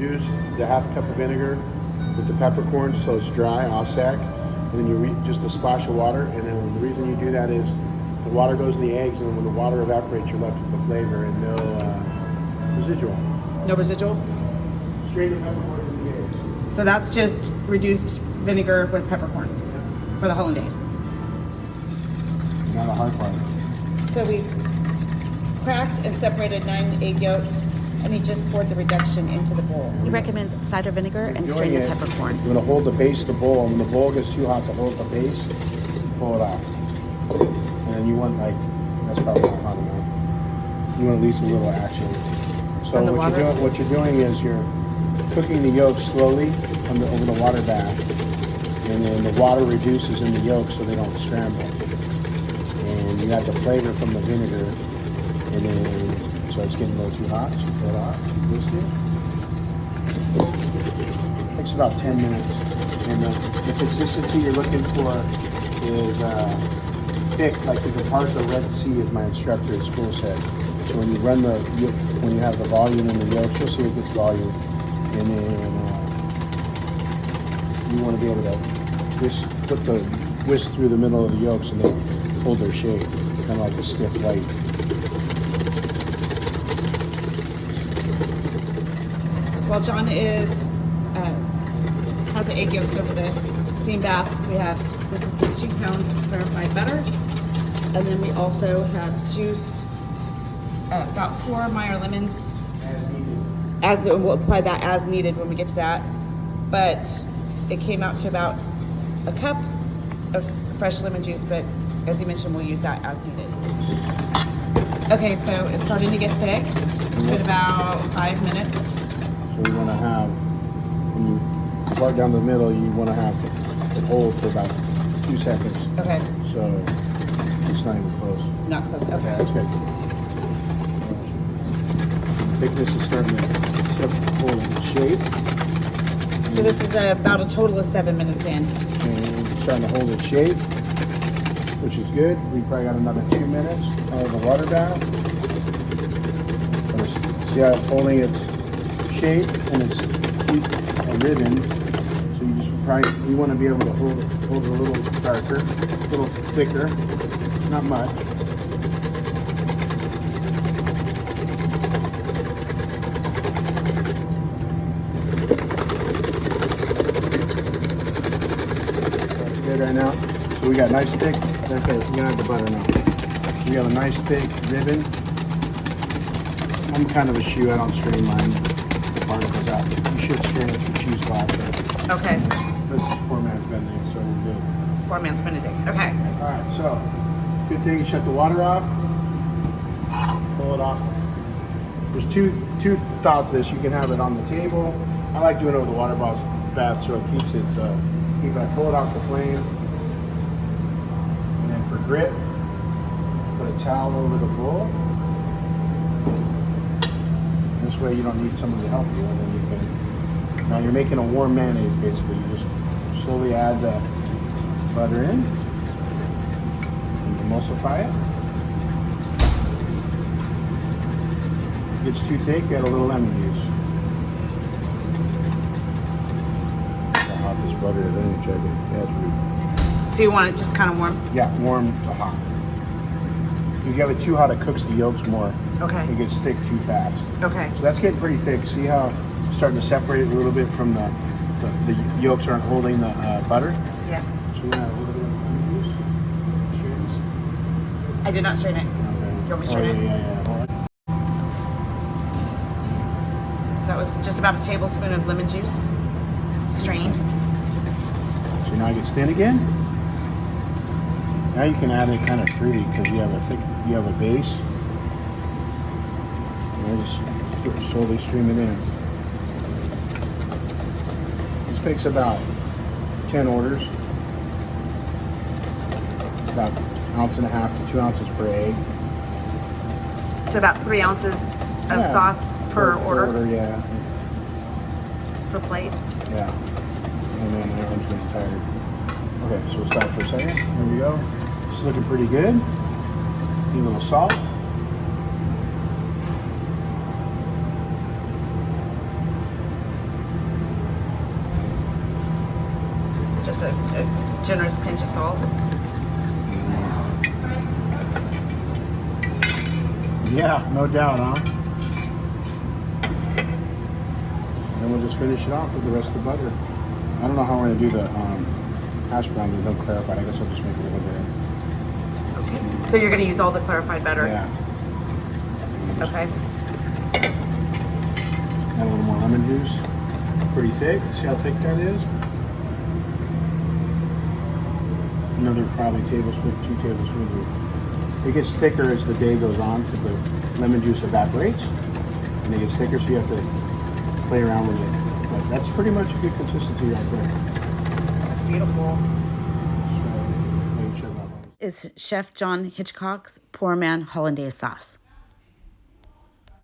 reduce the half cup of vinegar with the peppercorns till it's dry, Ossack, and then you just a splash of water. And then the reason you do that is the water goes in the eggs, and then when the water evaporates, you're left with the flavor and no residual. No residual? Straight the peppercorns in the eggs. So that's just reduced vinegar with peppercorns for the Hollandaise. Not a hard part. So we cracked and separated 9 egg yolks, and he just poured the reduction into the bowl. He recommends cider vinegar and strain the peppercorns. You're going to hold the base of the bowl, and when the bowl gets too hot to hold the base, pull it off. And then you want that's probably not hot enough. You want at least a little action. So what you're doing is you're cooking the yolks slowly over the water bath, and then the water reduces in the yolks so they don't scramble. And you have the flavor from the vinegar, and then so it's getting a little too hot, so you pull it off. It takes about 10 minutes. And the consistency you're looking for is thick, like the parts of Red Sea, as my instructor at school said. So when you run when you have the volume in the yolks, you'll see it gets volume. And then you want to be able to put the whisk through the middle of the yolks and then hold their shape, kind of like a stiff light. While John has the egg yolks over the steam bath, this is the 2 pounds of clarified butter, and then we also have juiced about 4 Meyer lemons. We'll apply that as needed when we get to that, but it came out to about a cup of fresh lemon juice, but as you mentioned, we'll use that as needed. Okay, so it's starting to get thick. It's been about 5 minutes. So you want to have, when you part down the middle, you want to have it hold for about 2 seconds. Okay. So it's not even close. Not close, okay. That's good. Thickness is starting to hold its shape. So this is about a total of 7 minutes in. And it's starting to hold its shape, which is good. We probably got another 2 minutes out of the water bath. See how it's holding its shape and it's a ribbon. So you want to be able to hold it a little darker, a little thicker, not much. Right now, so we got nice thick. That's it. We're gonna have the butter now. We have a nice thick ribbon. I'm kind of a shoe. I don't strain mine. The particles out. You should strain it through cheese glass. Okay. This is poor man's Benedict, so we're good. Poor man's Benedict. Okay. All right. So, good thing you shut the water off. Pull it off. There's two thoughts of this. You can have it on the table. I like doing it over the water bath so it keeps it. Keep it. Pull it off the flame, and then for grit, put a towel over the bowl. This way you don't need somebody to help you, and then you can. Now you're making a warm mayonnaise basically. You just slowly add the butter in, and emulsify it. If it gets too thick, add a little lemon juice. This butter, then you check it. That's really. So you want it just kind of warm? Yeah, warm to hot. If you have it too hot, it cooks the yolks more. Okay. It gets thick too fast. Okay. So that's getting pretty thick. See how it's starting to separate a little bit from the yolks aren't holding the butter? Yes. So we're gonna have a little bit of lemon juice. Strain this. I did not strain it. Okay. You want me to strain it? Yeah. All right. So that was just about a tablespoon of lemon juice, strained. So now it gets thin again. Now you can add it kind of fruity because you have a base. And just slowly stream it in. This takes about 10 orders. About 1.5 ounces to 2 ounces per egg. So about 3 ounces of sauce per order? Yeah. Per plate? Yeah. And then everyone's getting tired. Okay, so we'll stop for a second. Here we go. It's looking pretty good. Need a little salt. salt. Yeah, no doubt, huh? Then we'll just finish it off with the rest of the butter. I don't know how we're gonna do the hash brown. There's no clarified. I guess I'll just make a little bit. Okay. So you're gonna use all the clarified butter? Yeah. Okay. Add a little more lemon juice. Pretty thick. See how thick that is? Another probably tablespoon, 2 tablespoons. It gets thicker as the day goes on because the lemon juice evaporates and it gets thicker, so you have to play around with it. But that's pretty much a good consistency right there. That's beautiful. So, maybe check that out. Is Chef John Hitchcock's Poor Man Hollandaise sauce.